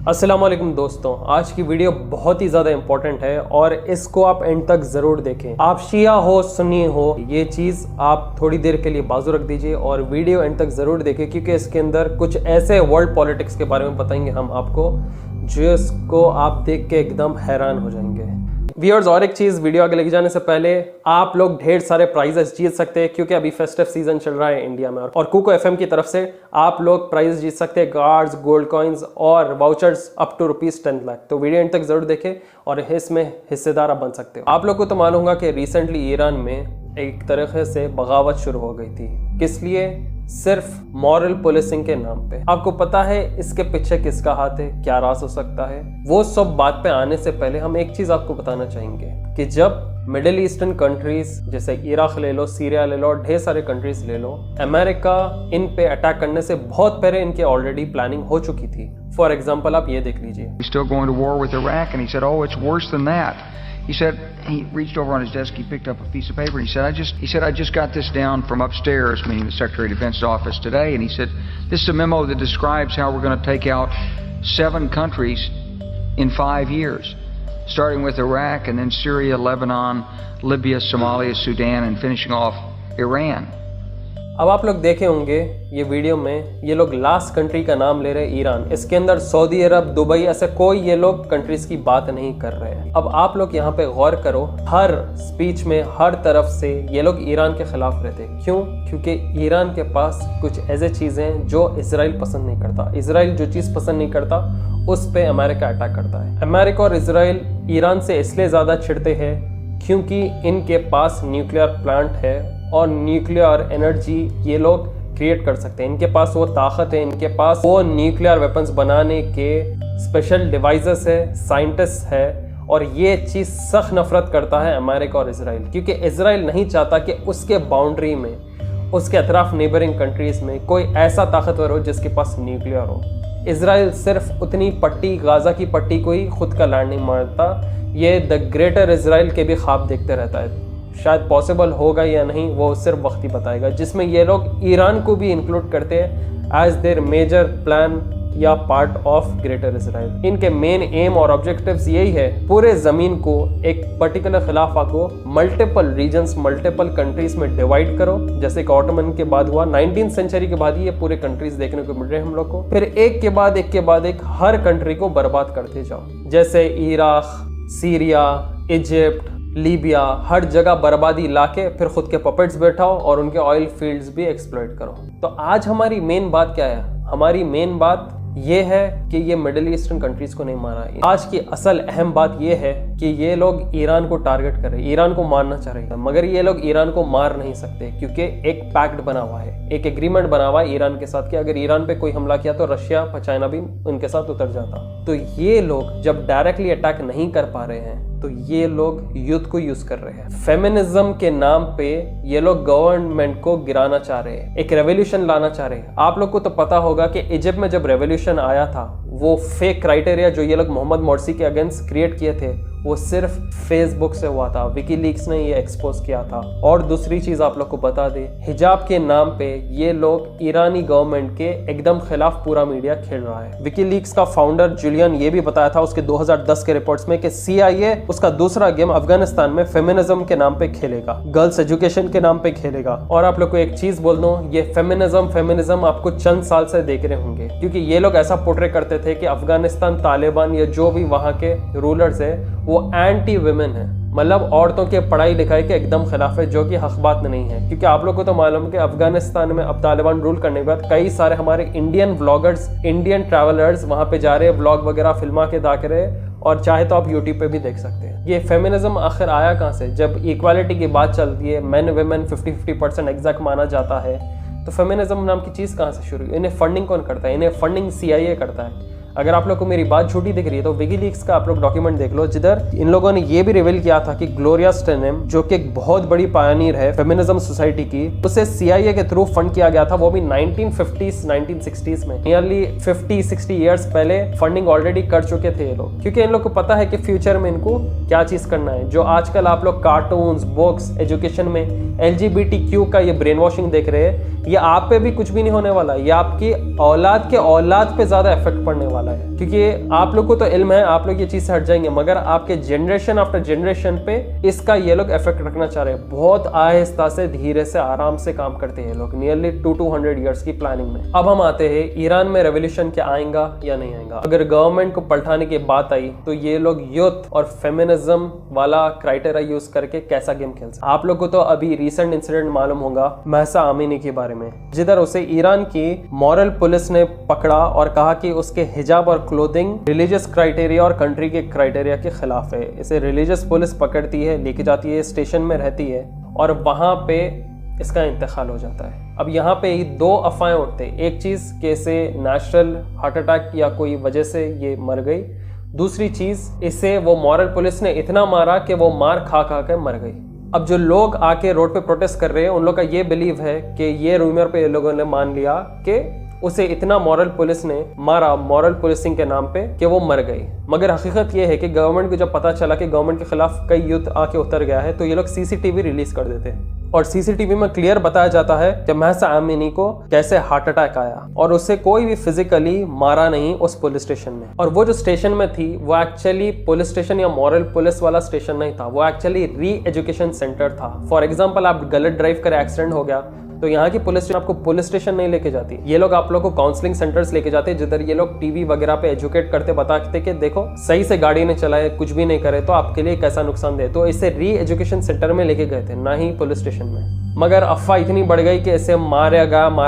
अस्सलाम वालेकुम दोस्तों, आज की वीडियो बहुत ही ज़्यादा इंपॉर्टेंट है और इसको आप एंड तक ज़रूर देखें। आप शिया हो सुन्नी हो, ये चीज़ आप थोड़ी देर के लिए बाजू रख दीजिए और वीडियो एंड तक ज़रूर देखें, क्योंकि इसके अंदर कुछ ऐसे वर्ल्ड पॉलिटिक्स के बारे में बताएंगे हम आपको जिसको आप देख के एकदम हैरान हो जाएंगे। व्यूअर्स, और एक चीज़, वीडियो आगे लेके जाने से पहले आप लोग ढेर सारे प्राइजेस जीत सकते हैं, क्योंकि अभी फेस्टिव सीजन चल रहा है इंडिया में और कुको एफएम की तरफ से आप लोग प्राइज जीत सकते हैं, कार्ड्स, गोल्ड कॉइन्स और वाउचर्स अप टू ₹10 लाख। तो वीडियो एंड तक जरूर देखें और इसमें हिस्सेदार आप बन सकते हो। आप लोग को तो मालूम होगा कि रिसेंटली ईरान में एक तरीके से बगावत शुरू हो गई थी। किस लिए? सिर्फ मॉरल पुलिसिंग के नाम पे। आपको पता है इसके पीछे किसका हाथ है, क्या राज हो सकता है? वो सब बात पे आने से पहले हम एक चीज आपको बताना चाहेंगे कि जब मिडिल ईस्टर्न कंट्रीज जैसे इराक ले लो, सीरिया ले लो, ढेर सारे कंट्रीज ले लो, अमेरिका इन पे अटैक करने से बहुत पहले इनके ऑलरेडी प्लानिंग हो चुकी थी। फॉर एग्जाम्पल आप ये देख लीजिए। Still going to war with Iraq, and he said, "Oh, it's worse than that." He said he reached over on his desk, he picked up a piece of paper, and he said, I just got this down from upstairs, meaning the Secretary of Defense's office today, and he said, this is a memo that describes how we're going to take out 7 countries in 5 years, starting with Iraq, and then Syria, Lebanon, Libya, Somalia, Sudan, and finishing off Iran. अब आप लोग देखे होंगे ये video में, ये लोग last country का नाम ले रहे हैं ईरान। इसके अंदर सऊदी अरब, दुबई, ऐसे कोई ये लोग कंट्रीज की बात नहीं कर रहे हैं। अब आप लोग यहाँ पे गौर करो, हर स्पीच में हर तरफ से ये लोग ईरान के खिलाफ रहते हैं। क्यों? क्योंकि ईरान के पास कुछ ऐसे चीजें हैं जो इसराइल पसंद नहीं करता। इसराइल जो चीज पसंद नहीं करता उस पर अमेरिका अटैक करता है। अमेरिका और इसराइल ईरान से इसलिए ज्यादा छिड़ते हैं क्योंकि इनके पास न्यूक्लियर प्लांट है और न्यूक्लियर एनर्जी ये लोग क्रिएट कर सकते हैं। इनके पास वो ताकत है, इनके पास वो न्यूक्लियर वेपन्स बनाने के स्पेशल डिवाइसेस है, साइंटिस्ट है, और ये चीज़ सख्त नफरत करता है अमेरिका और इसराइल, क्योंकि इसराइल नहीं चाहता कि उसके बाउंड्री में, उसके अतराफ नेबरिंग कंट्रीज में कोई ऐसा ताकतवर हो जिसके पास न्यूक्लियर हो। इसराइल सिर्फ उतनी पट्टी, गाजा की पट्टी को ही खुद का लैंड नहीं मारता, ये द ग्रेटर इसराइल के भी ख्वाब देखते रहता है। शायद पॉसिबल होगा या नहीं वो सिर्फ वक्त ही बताएगा, जिसमें ये लोग ईरान को भी इंक्लूड करते हैं एज देयर मेजर प्लान या पार्ट ऑफ ग्रेटर इसराइल। इनके मेन एम और ऑब्जेक्टिव्स यही है, पूरे ज़मीन को एक पर्टिकुलर खिलाफा को मल्टीपल रीजन्स, मल्टीपल कंट्रीज में डिवाइड करो, जैसे कि ऑटोमन के बाद हुआ। 19th सेंचुरी के बाद ही ये पूरे कंट्रीज देखने को मिल रहे हैं हम लोग को। फिर एक के बाद एक हर कंट्री को बर्बाद करते जाओ, जैसे इराक, सीरिया, इजिप्ट, लीबिया, हर जगह बर्बादी लाके फिर खुद के पपेट्स बैठाओ और उनके ऑयल फील्ड्स भी एक्सप्लॉइट करो। तो आज हमारी मेन बात क्या है? हमारी मेन बात ये है कि ये मिडिल ईस्टर्न कंट्रीज को नहीं मारा है। आज की असल अहम बात ये है कि ये लोग ईरान को टारगेट कर रहे हैं, ईरान को मारना चाह रहे हैं, मगर ये लोग ईरान को मार नहीं सकते क्योंकि एक पैक्ट बना हुआ है, एक एग्रीमेंट बना हुआ है ईरान के साथ कि अगर ईरान पे कोई हमला किया तो रशिया, चाइना भी उनके साथ उतर जाता। तो ये लोग जब डायरेक्टली अटैक नहीं कर पा रहे हैं तो ये लोग युद्ध को यूज कर रहे हैं। फेमिनिज्म के नाम पे ये लोग गवर्नमेंट को गिराना चाह रहे हैं, एक रेवोल्यूशन लाना चाह रहे हैं। आप लोग को तो पता होगा कि इजिप्ट में जब रेवोल्यूशन आया था, वो फेक क्राइटेरिया जो ये लोग मोहम्मद मोर्सी के अगेंस्ट क्रिएट किए थे, वो सिर्फ फेसबुक से हुआ था। विकीलीक्स ने ये एक्सपोज किया था। और दूसरी चीज आप लोग को बता दे, हिजाब के नाम पे ये लोग ईरानी गवर्नमेंट के एकदम खिलाफ पूरा मीडिया खेल रहा है। विकीलीक्स का फाउंडर जुलियन ये भी बताया था उसके 2010 के रिपोर्ट्स में कि CIA उसका दूसरा गेम अफगानिस्तान में फेमिनिज्म के नाम पे खेलेगा, गर्ल्स एजुकेशन के नाम पे खेलेगा। और आप लोग को एक चीज बोल दूं, ये फेमिनिज्म आपको चंद साल से देख रहे होंगे, क्योंकि ये लोग ऐसा पोर्ट्रे करते थे कि अफगानिस्तान तालिबान या जो भी वहां के रूलर्स है वो एंटी वुमेन है, मतलब औरतों के पढ़ाई लिखाई के एकदम खिलाफ है, जो कि हक बात नहीं है। क्योंकि आप लोग को तो मालूम है कि अफगानिस्तान में अब तालिबान रूल करने के बाद कई सारे हमारे इंडियन व्लॉगर्स, इंडियन ट्रैवलर्स वहां पे जा रहे हैं, व्लॉग वगैरह फिल्मा के दाख रहे हैं, और चाहे तो आप यूट्यूब पे भी देख सकते हैं। ये फेमिनिज्म आखिर आया कहाँ से? जब इक्वालिटी की बात चलती है, मेन वुमेन 50-50% एग्जैक्ट माना जाता है, तो फेमिनिज्म नाम की चीज़ कहाँ से शुरू हुई? इन्हें फंडिंग कौन करता है? इन्हें फंडिंग CIA करता है। अगर आप लोग को मेरी बात झूठी दिख रही है तो विकीलीक्स का आप लोग डॉक्यूमेंट देख लो, जिधर इन लोगों ने ये भी रिवील किया था कि ग्लोरिया स्टेनम, जो कि एक बहुत बड़ी पायनियर है फेमिनिज्म सोसाइटी की, उसे CIA के थ्रू फंड किया गया था, वो भी 1950s 1960s में। नियरली 50-60 ईयर्स पहले फंडिंग ऑलरेडी कर चुके थे ये लोग, क्योंकि इन लोग को पता है कि फ्यूचर में इनको क्या चीज करना है। जो आजकल आप लोग कार्टून्स, बुक्स, एजुकेशन में LGBTQ का ये ब्रेन वॉशिंग देख रहे हैं, ये आप पे भी कुछ भी नहीं होने वाला, ये आपकी औलाद के औलाद पे ज्यादा इफेक्ट पड़ने वाला वाला है, क्योंकि आप लोग को तो इल्म है, आप लोग ये चीज से हट जाएंगे, मगर आपके जनरेशन आफ्टर जनरेशन पे इसका ये लोग इफेक्ट रखना चाह रहे हैं। बहुत आहिस्ता से, धीरे से, आराम से काम करते हैं लोग, नियरली 200 ईयर्स की प्लानिंग में। अब हम आते हैं ईरान में रेवोल्यूशन क्या आएगा या नहीं आएगा। अगर गवर्नमेंट को पलटाने की बात आई तो ये लोग यूथ और फेमिनिज्म वाला क्राइटेरिया यूज करके कैसा गेम खेल सकते। आप लोग को तो अभी रिसेंट इंसिडेंट मालूम होगा महसा अमीनी के बारे में, जिधर उसे ईरान की मॉरल पुलिस ने पकड़ा और कहा कि उसके हिजाब और क्लोथिंग रिलीजियस क्राइटेरिया और कंट्री के क्राइटेरिया के खिलाफ है। इसे रिलीजियस पुलिस पकड़ती है, लेके जाती है, स्टेशन में रहती है और वहां पे इसका इंतकाल हो जाता है। अब यहाँ पे ही दो अफवाहें उठते हैं, एक चीज कि इसे नेचुरल हार्ट अटैक या कोई वजह से ये मर गई, दूसरी चीज इसे वो मॉरल पुलिस ने इतना मारा कि वो मार खा खा के मर गई। अब जो लोग आके रोड पे प्रोटेस्ट कर रहे हैं उन लोग का ये बिलीव है कि ये रूमर पे ये लोगों ने मान लिया कि उसे इतना मॉरल पुलिस ने मारा, मॉरल पुलिसिंग के नाम पे, कि वो मर गई। मगर हकीकत ये है कि गवर्नमेंट को जब पता चला कि गवर्नमेंट के खिलाफ कई युद्ध आके उतर गया है तो ये लोग सीसीटीवी रिलीज कर देते हैं और सीसीटीवी में क्लियर बताया जाता है कि महसा अमीनी को कैसे हार्ट अटैक आया और उसे कोई भी फिजिकली मारा नहीं उस पुलिस स्टेशन में। और वो जो स्टेशन में थी वो एक्चुअली पुलिस स्टेशन या मॉरल पुलिस वाला स्टेशन नहीं था, वो एक्चुअली री एजुकेशन सेंटर था। फॉर एग्जाम्पल, आप गलत ड्राइव कर एक्सीडेंट हो गया तो यहाँ की पुलिस आपको पुलिस स्टेशन नहीं लेके जाती, ये लोग आप लोग को काउंसलिंग सेंटर्स लेके जाते हैं, जिधर ये लोग टीवी वगैरह पे एजुकेट करते, बताते कि देखो सही से गाड़ी नहीं चलाए, कुछ भी नहीं करे तो आपके लिए कैसा नुकसान दे। तो इसे री एजुकेशन सेंटर में लेके गए थे, ना ही पुलिस स्टेशन में। मगर अफवाह इतनी बढ़ गई कि इसे मारा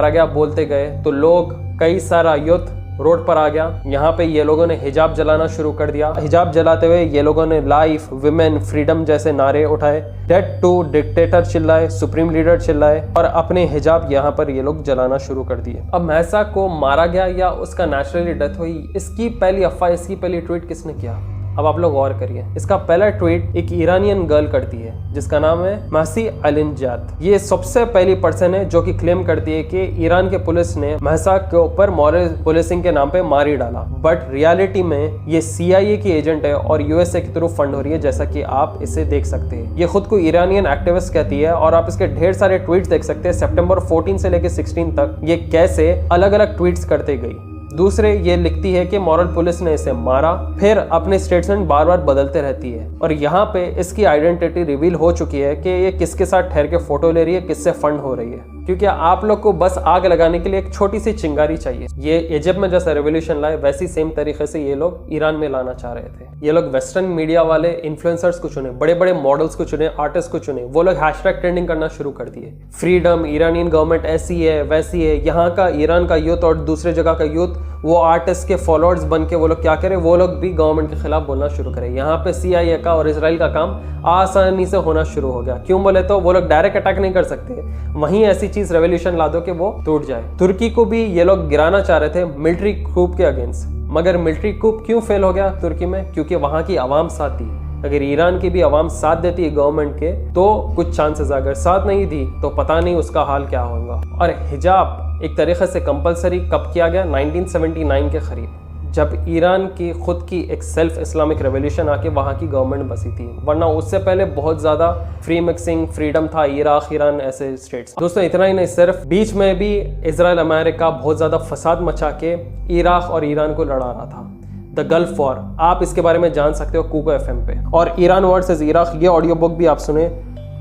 गया बोलते गए तो लोग, कई सारा यूथ रोड पर आ गया। यहाँ पे ये लोगों ने हिजाब जलाना शुरू कर दिया। हिजाब जलाते हुए ये लोगों ने लाइफ, विमेन, फ्रीडम जैसे नारे उठाए, डेड टू डिक्टेटर चिल्लाए, सुप्रीम लीडर चिल्लाए और अपने हिजाब यहाँ पर ये लोग जलाना शुरू कर दिए। अब महसा को मारा गया या उसका नेचुरली डेथ हुई, इसकी पहली अफवाह, इसकी पहली ट्वीट किसने किया? अब आप लोग गौर करिए, इसका पहला ट्वीट एक ईरानियन गर्ल करती है जिसका नाम है महसी अलिनजात। ये सबसे पहली पर्सन है जो कि क्लेम करती है कि ईरान के पुलिस ने महसा के ऊपर मॉरल पुलिसिंग के नाम पे मार ही डाला, बट रियलिटी में ये CIA की एजेंट है और USA के थ्रू फंड हो रही है, जैसा कि आप इसे देख सकते हैं। ये खुद को ईरानियन एक्टिविस्ट कहती है और आप इसके ढेर सारे ट्वीट्स देख सकते हैं सितंबर 14 से लेकर 16 तक ये कैसे अलग अलग ट्वीट्स करते गई। दूसरे, ये लिखती है कि मॉरल पुलिस ने इसे मारा, फिर अपने स्टेटमेंट बार बार बदलते रहती है और यहाँ पे इसकी आइडेंटिटी रिवील हो चुकी है कि ये किसके साथ ठहर के फोटो ले रही है, किससे फंड हो रही है, क्योंकि आप लोग को बस आग लगाने के लिए एक छोटी सी चिंगारी चाहिए। ये इजिप्ट में जैसा रेवोल्यूशन लाए वैसी सेम तरीके से ये लोग ईरान में लाना चाह रहे थे। ये लोग वेस्टर्न मीडिया वाले इन्फ्लुएंसर्स को चुने, बड़े बड़े मॉडल्स को चुने, आर्टिस्ट को चुने, वो लोग हैशटैग ट्रेंडिंग करना शुरू कर दिए, फ्रीडम, ईरानियन गवर्नमेंट ऐसी है वैसी है। यहाँ का ईरान का यूथ और दूसरे जगह का यूथ वो आर्टिस्ट के फॉलोअर्स बन के वो लोग क्या करें, वो लोग भी गवर्नमेंट के खिलाफ बोलना शुरू करें। यहाँ पे CIA का और इसराइल का काम आसानी से होना शुरू हो गया। क्यों बोले तो वो लोग डायरेक्ट अटैक नहीं कर सकते, वहीं ऐसी चीज रेवोल्यूशन ला दो कि वो टूट जाए। तुर्की को भी ये लोग गिराना चाह रहे थे मिलिट्री कूप के अगेंस्ट, मगर मिलिट्री कूप क्यों फेल हो गया तुर्की में? क्योंकि वहां की आवाम साथ दी। अगर ईरान की भी आवाम साथ देती है गवर्नमेंट के तो कुछ चांसेस, अगर साथ नहीं दी तो पता नहीं उसका हाल क्या होगा। और हिजाब एक तरीके से कंपलसरी कब किया गया? 1979 के करीब, जब ईरान की खुद की एक सेल्फ इस्लामिक रेवोल्यूशन आके वहाँ की गवर्नमेंट बसी थी, वरना उससे पहले बहुत ज़्यादा फ्री मिक्सिंग, फ्रीडम था, इराक, ईरान ऐसे स्टेट्स। दोस्तों इतना ही नहीं, सिर्फ बीच में भी इजराइल अमेरिका बहुत ज़्यादा फसाद मचा के इराक और ईरान को लड़ा रहा था, द गल्फ वॉर। आप इसके बारे में जान सकते हो कुको FM पे। और ईरान वर्सेस इराक, ये ऑडियो बुक भी आप सुने,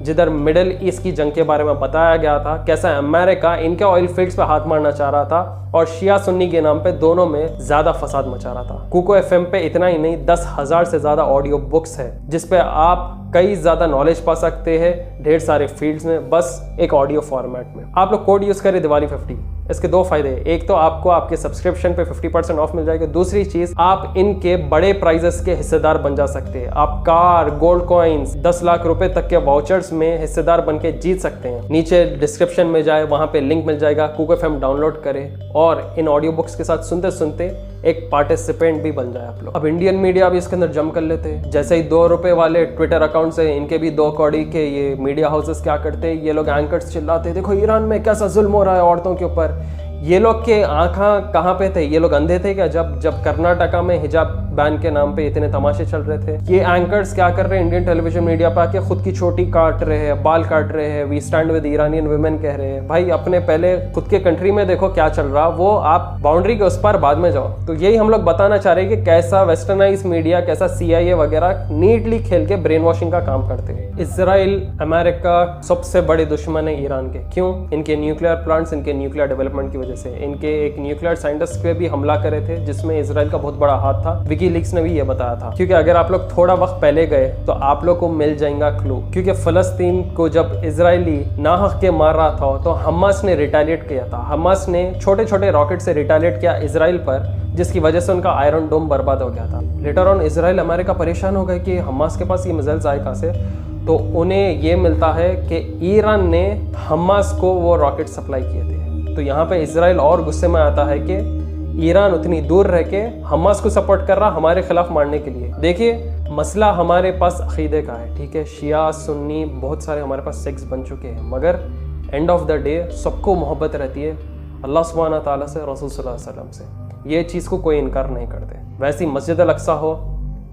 जिधर मिडिल ईस्ट की जंग के बारे में बताया गया था, कैसा अमेरिका इनके ऑयल फील्ड्स पे हाथ मारना चाह रहा था और शिया सुन्नी के नाम पे दोनों में ज्यादा फसाद मचा रहा था। कुको FM पे इतना ही नहीं, 10,000 से ज्यादा ऑडियो बुक्स है जिसपे आप कई ज्यादा नॉलेज पा सकते हैं ढेर सारे फील्ड्स में, बस एक ऑडियो फॉर्मेट में। आप लोग कोड यूज करें दिवाली 50, इसके दो फायदे, एक तो आपको आपके सब्सक्रिप्शन पे 50% ऑफ मिल जाएगा, दूसरी चीज आप इनके बड़े प्राइजेस के हिस्सेदार बन जा सकते हैं। आप कार, गोल्ड कॉइन्स, 10 लाख रुपए तक के वाउचर्स में हिस्सेदार बन के जीत सकते हैं। नीचे डिस्क्रिप्शन में जाए, वहां पे लिंक मिल जाएगा, कुको FM डाउनलोड करें और इन ऑडियो बुक्स के साथ सुनते सुनते एक पार्टिसिपेंट भी बन जाए आप लोग। अब इंडियन मीडिया भी इसके अंदर जम कर लेते हैं, जैसे ही 2 रुपए वाले ट्विटर अकाउंट से, इनके भी 2 कौड़ी के ये मीडिया हाउसेस क्या करते हैं, ये लोग एंकर्स चिल्लाते, देखो ईरान में कैसा जुल्म हो रहा है औरतों के ऊपर। ये लोग के आंखा कहाँ पे थे? ये लोग अंधे थे क्या? जब कर्नाटका में हिजाब बैन के नाम पे इतने तमाशे चल रहे थे। ये एंकर्स क्या कर रहे हैं, इंडियन टेलीविजन मीडिया पे आके खुद की चोटी काट रहे हैं, बाल काट रहे हैं, we stand with Iranian women कह रहे हैं। भाई अपने पहले खुद के कंट्री में देखो क्या चल रहा, वो आप बाउंड्री के उस पार बाद में जाओ। तो यही हम लोग बताना चाह रहे हैं कि कैसा वेस्टर्नाइज मीडिया, कैसा CIA वगैरह नीटली खेल के ब्रेन वॉशिंग का काम करते हैं। इजराइल अमेरिका सबसे बड़े दुश्मन है ईरान के। क्यों? इनके न्यूक्लियर प्लांट्स, इनके न्यूक्लियर डेवलपमेंट की वजह से। इनके एक न्यूक्लियर साइंटिस्ट पे भी हमला करे थे जिसमें इजराइल का बहुत बड़ा हाथ था। विकीलीक्स ने भी ये बताया था। क्योंकि अगर आप लोग थोड़ा वक्त पहले गए तो आप लोग को मिल जाएगा क्लू। क्योंकि फलस्तीन को जब इजरायली नाहक के मार रहा था तो हमास ने रिटेलिएट किया था। हमास ने छोटे छोटे रॉकेट से रिटेलिएट किया इजराइल पर, जिसकी वजह से उनका आयरन डोम बर्बाद हो गया था। लेटर ऑन इजराइल अमेरिका परेशान हो गए कि हमास के पास ये मिसाइल्स आए कहाँ से। तो उन्हें ये मिलता है कि ईरान ने हमास को वो रॉकेट सप्लाई किए थे। तो यहाँ पे इजराइल और गुस्से में आता है कि ईरान उतनी दूर रह के हमास को सपोर्ट कर रहा हमारे खिलाफ मारने के लिए। देखिए मसला हमारे पास अकीदे का है, ठीक है, शिया सुन्नी बहुत सारे हमारे पास सेक्स बन चुके हैं, मगर एंड ऑफ द डे सबको मोहब्बत रहती है अल्लाह सुब्हानहू तआला से, रसूल सल्लल्लाहु अलैहि वसल्लम से। ये चीज़ को कोई इनकार नहीं करते। वैसी मस्जिद अल अक्सा हो,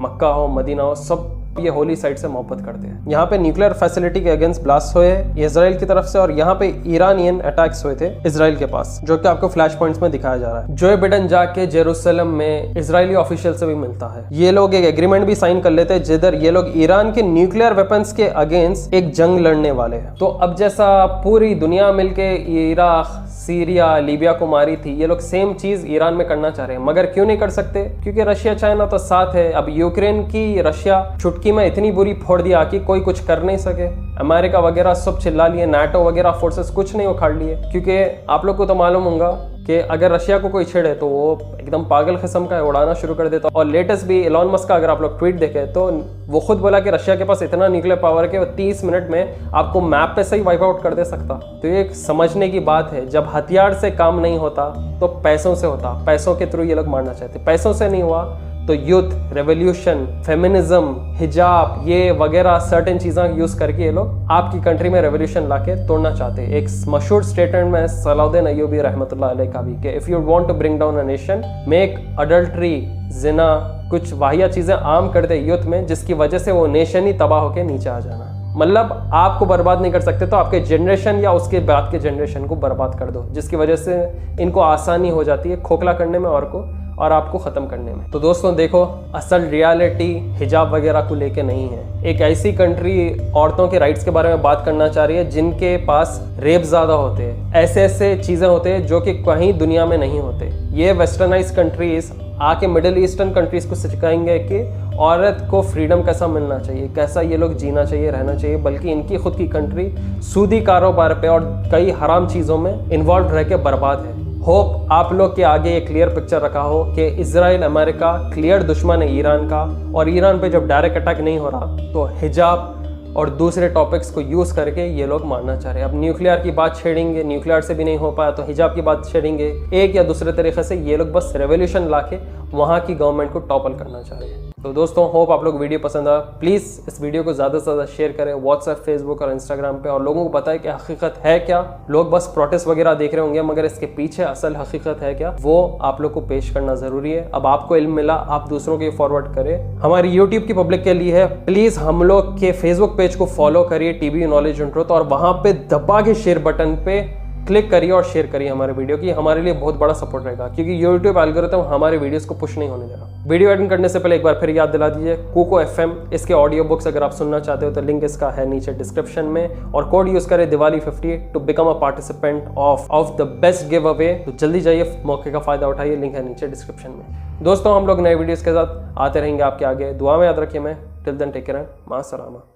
मक्का हो, मदीना हो, सब ये होली साइड से मोहब्बत करते हैं। यहाँ पे न्यूक्लियर फैसिलिटी के अगेंस्ट ब्लास्ट हुए इजराइल की तरफ से, और यहाँ पे ईरानियन अटैक्स हुए थे इजराइल के पास, जो कि आपको फ्लैश पॉइंट्स में दिखाया जा रहा है। जो बिडेन जाके जेरूसलम में इजरायली ऑफिशियल से भी मिलता है। ये लोग एक एग्रीमेंट भी साइन कर लेते हैं जिधर ये लोग ईरान के न्यूक्लियर वेपन्स के अगेंस्ट एक जंग लड़ने वाले हैं। तो अब जैसा पूरी दुनिया मिलके इराक, सीरिया, लीबिया को मारी थी, ये लोग सेम चीज ईरान में करना चाह रहे हैं। मगर क्यों नहीं कर सकते? क्योंकि रशिया चाइना तो साथ है। अब यूक्रेन की रशिया चुटकी में इतनी बुरी फोड़ दिया कि कोई कुछ कर नहीं सके। अमेरिका वगैरह सब चिल्ला लिए, नाटो वगैरह फोर्सेस कुछ नहीं उखाड़ लिए। क्योंकि आप लोग को तो मालूम होगा कि अगर रशिया को कोई छेड़े तो वो एकदम पागल किस्म का उड़ाना शुरू कर देता। और लेटेस्ट भी एलॉन मस्क का अगर आप लोग ट्वीट देखें तो वो खुद बोला कि रशिया के पास इतना न्यूक्लियर पावर है कि वो 30 मिनट में आपको मैप पे से ही वाइप आउट कर दे सकता। तो ये एक समझने की बात है, जब हथियार से काम नहीं होता तो पैसों से होता। पैसों के थ्रू ये लोग मारना चाहते। पैसों से नहीं हुआ तो युद्ध, रेवोल्यूशन, फेमिनिज्म, हिजाब, ये वगैरह सर्टेन चीज़ें यूज करके ये लोग आपकी कंट्री में रेवोल्यूशन लाके तोड़ना चाहते हैं। एक मशहूर स्टेटमेंट में सलाउद्दीन अय्यूबी रहमतुल्लाह अलैह का भी कि if you want to bring down a nation, make adultery, जिना, कुछ वाहिया चीज़ें आम कर दे यूथ में, जिसकी वजह से वो नेशन ही तबाह होकर नीचे आ जाना। मतलब आपको बर्बाद नहीं कर सकते तो आपके जनरेशन या उसके बाद के जनरेशन को बर्बाद कर दो, जिसकी वजह से इनको आसानी हो जाती है खोखला करने में और आपको ख़त्म करने में। तो दोस्तों देखो, असल रियलिटी हिजाब वगैरह को लेके नहीं है। एक ऐसी कंट्री औरतों के राइट्स के बारे में बात करना चाह रही है जिनके पास रेप ज़्यादा होते हैं, ऐसे ऐसे चीज़ें होते हैं जो कि कहीं दुनिया में नहीं होते। ये वेस्टर्नाइज कंट्रीज़ आके मिडिल ईस्टर्न कंट्रीज़ को सिखाएंगे कि औरत को फ्रीडम कैसा मिलना चाहिए, कैसा ये लोग जीना चाहिए, रहना चाहिए, बल्कि इनकी खुद की कंट्री सूदी कारोबार पे और कई हराम चीज़ों में इन्वॉल्व रह के बर्बाद है। होप आप लोग के आगे एक क्लियर पिक्चर रखा हो कि इजराइल अमेरिका क्लियर दुश्मन है ईरान का, और ईरान पे जब डायरेक्ट अटैक नहीं हो रहा तो हिजाब और दूसरे टॉपिक्स को यूज़ करके ये लोग मारना चाह रहे हैं। अब न्यूक्लियर की बात छेड़ेंगे, न्यूक्लियर से भी नहीं हो पाया तो हिजाब की बात छेड़ेंगे। एक या दूसरे तरीके से ये लोग बस रेवोल्यूशन लाके वहाँ की गवर्नमेंट को टॉपल करना चाह रहे हैं। तो दोस्तों होप आप लोग वीडियो पसंद आया। प्लीज़ इस वीडियो को ज़्यादा से ज़्यादा शेयर करें व्हाट्सएप, फेसबुक और इंस्टाग्राम पे, और लोगों को पता है कि हकीकत है क्या। लोग बस प्रोटेस्ट वगैरह देख रहे होंगे, मगर इसके पीछे असल हकीकत है क्या, वो आप लोग को पेश करना ज़रूरी है। अब आपको इल्म मिला, आप दूसरों को फॉरवर्ड करें। हमारी यूट्यूब की पब्लिक के लिए है, प्लीज़ हम लोग के फेसबुक पेज को फॉलो करिए, टीबी नॉलेज एंड ट्रुथ, और वहाँ पे दबा के शेयर बटन पे क्लिक करिए और शेयर करिए हमारे वीडियो की। हमारे लिए बहुत बड़ा सपोर्ट रहेगा, क्योंकि यूट्यूब एल्गोरिथम हमारे वीडियोस को पुश नहीं होने दे रहा। वीडियो एडिट करने से पहले एक बार फिर याद दिला दीजिए, कोको FM इसके ऑडियो बुक्स अगर आप सुनना चाहते हो तो लिंक इसका है नीचे डिस्क्रिप्शन में, और कोड यूज करें Diwali50 to become a participant of the best give away. तो जल्दी जाइए, मौके का फायदा उठाइए, लिंक है नीचे डिस्क्रिप्शन में। दोस्तों हम लोग नए वीडियोस के साथ आते रहेंगे आपके आगे। दुआ में याद रखिए। मैं टिल देन टेक केयर, मां सलामा।